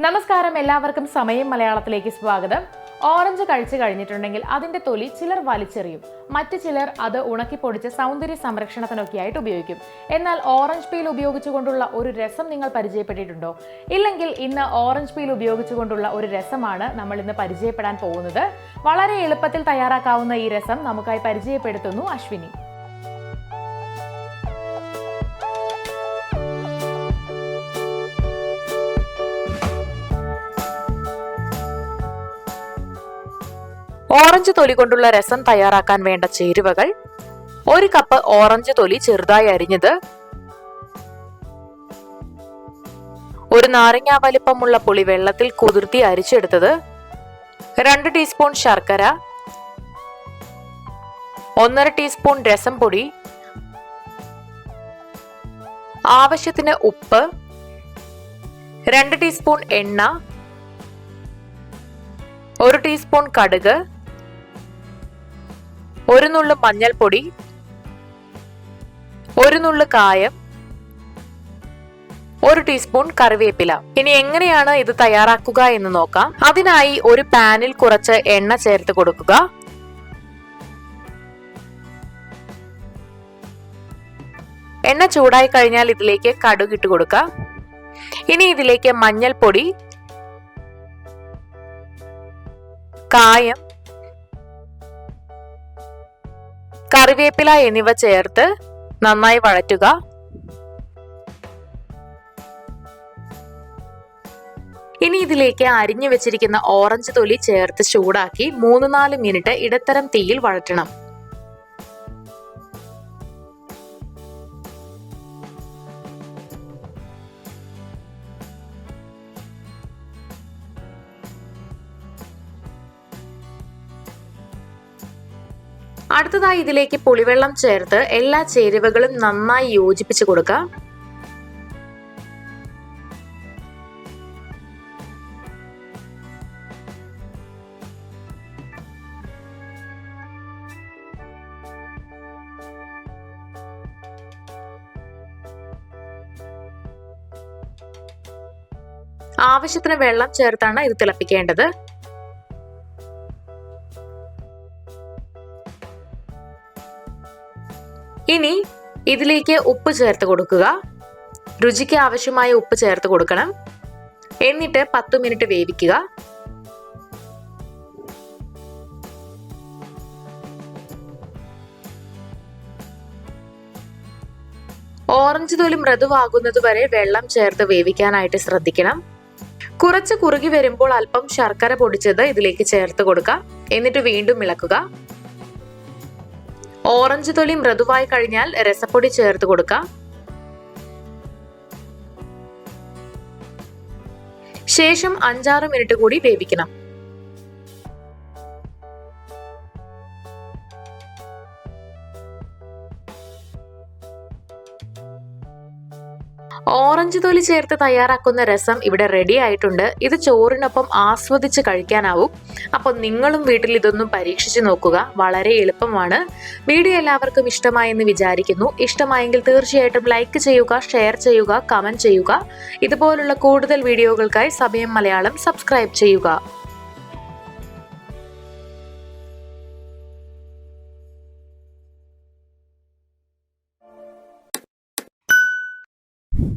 നമസ്കാരം, എല്ലാവർക്കും സമയം മലയാളത്തിലേക്ക് സ്വാഗതം. ഓറഞ്ച് കഴിച്ചു കഴിഞ്ഞിട്ടുണ്ടെങ്കിൽ അതിന്റെ തൊലി ചിലർ വലിച്ചെറിയും, മറ്റു ചിലർ അത് ഉണക്കിപ്പൊടിച്ച് സൗന്ദര്യ സംരക്ഷണത്തിനൊക്കെയായിട്ട് ഉപയോഗിക്കും. എന്നാൽ ഓറഞ്ച് പീൽ ഉപയോഗിച്ചുകൊണ്ടുള്ള ഒരു രസം നിങ്ങൾ പരിചയപ്പെട്ടിട്ടുണ്ടോ? ഇല്ലെങ്കിൽ ഇന്ന് ഓറഞ്ച് പീൽ ഉപയോഗിച്ചുകൊണ്ടുള്ള ഒരു രസമാണ് നമ്മൾ ഇന്ന് പരിചയപ്പെടാൻ പോകുന്നത്. വളരെ എളുപ്പത്തിൽ തയ്യാറാക്കാവുന്ന ഈ രസം നമുക്കായി പരിചയപ്പെടുത്തുന്നു അശ്വിനി. ഓറഞ്ച് തൊലി കൊണ്ടുള്ള രസം തയ്യാറാക്കാൻ വേണ്ട ചേരുവകൾ: 1 കപ്പ് ഓറഞ്ച് തൊലി ചെറുതായി അരിഞ്ഞത്, 1 നാരങ്ങ വലിപ്പമുള്ള പുളി വെള്ളത്തിൽ കുതിർത്തി അരിച്ചെടുത്തത്, 2 ടീസ്പൂൺ ശർക്കര, 1.5 ടീസ്പൂൺ രസം പൊടി, ആവശ്യത്തിന് ഉപ്പ്, 2 ടീസ്പൂൺ എണ്ണ, 1 ടീസ്പൂൺ കടുക്, 1 നുള്ളു മഞ്ഞൾപ്പൊടി, 1 നുള്ളു കായം, 1 ടീസ്പൂൺ കറിവേപ്പില. ഇനി എങ്ങനെയാണ് ഇത് തയ്യാറാക്കുക എന്ന് നോക്കാം. അതിനായി ഒരു പാനിൽ കുറച്ച് എണ്ണ ചേർത്ത് കൊടുക്കുക. എണ്ണ ചൂടായി കഴിഞ്ഞാൽ ഇതിലേക്ക് കടുക് ഇട്ട് കൊടുക്കുക. ഇനി ഇതിലേക്ക് മഞ്ഞൾപ്പൊടി, കായം, കറിവേപ്പില എന്നിവ ചേർത്ത് നന്നായി വഴറ്റുക. ഇനി ഇതിലേക്ക് അരിഞ്ഞു വെച്ചിരിക്കുന്ന ഓറഞ്ച് തൊലി ചേർത്ത് ചൂടാക്കി 3-4 മിനിറ്റ് ഇടത്തരം തീയിൽ വഴറ്റണം. അടുത്തതായി ഇതിലേക്ക് പുളിവെള്ളം ചേർത്ത് എല്ലാ ചേരുവകളും നന്നായി യോജിപ്പിച്ച് കൊടുക്കുക. ആവശ്യത്തിന് വെള്ളം ചേർത്താണ് ഇത് തിളപ്പിക്കേണ്ടത്. ഇനി ഇതിലേക്ക് ഉപ്പ് ചേർത്ത് കൊടുക്കുക. രുചിക്ക് ആവശ്യമായ ഉപ്പ് ചേർത്ത് കൊടുക്കണം. എന്നിട്ട് 10 മിനിറ്റ് വേവിക്കുക. ഓറഞ്ച് തൊലി മൃദുവാകുന്നത് വരെ വെള്ളം ചേർത്ത് വേവിക്കാനായിട്ട് ശ്രദ്ധിക്കണം. കുറച്ച് കുറുകി വരുമ്പോൾ അല്പം ശർക്കര പൊടിച്ചത് ഇതിലേക്ക് ചേർത്ത് കൊടുക്കുക. എന്നിട്ട് വീണ്ടും ഇളക്കുക. ഓറഞ്ച് തൊലി മൃദുവായി കഴിഞ്ഞാൽ രസപ്പൊടി ചേർത്ത് കൊടുക്കാം. ശേഷം 5-6 മിനിറ്റ് കൂടി വേവിക്കണം. ഓറഞ്ച് തൊലി ചേർത്ത് തയ്യാറാക്കുന്ന രസം ഇവിടെ റെഡി ആയിട്ടുണ്ട്. ഇത് ചോറിനൊപ്പം ആസ്വദിച്ച് കഴിക്കാനാവും. അപ്പോൾ നിങ്ങളും വീട്ടിൽ ഇതൊന്നും പരീക്ഷിച്ച് നോക്കുക. വളരെ എളുപ്പമാണ്. വീഡിയോ എല്ലാവർക്കും ഇഷ്ടമായെന്ന് വിചാരിക്കുന്നു. ഇഷ്ടമായെങ്കിൽ തീർച്ചയായിട്ടും ലൈക്ക് ചെയ്യുക, ഷെയർ ചെയ്യുക, കമന്റ് ചെയ്യുക. ഇതുപോലുള്ള കൂടുതൽ വീഡിയോകൾക്കായി സമയം മലയാളം സബ്സ്ക്രൈബ് ചെയ്യുക.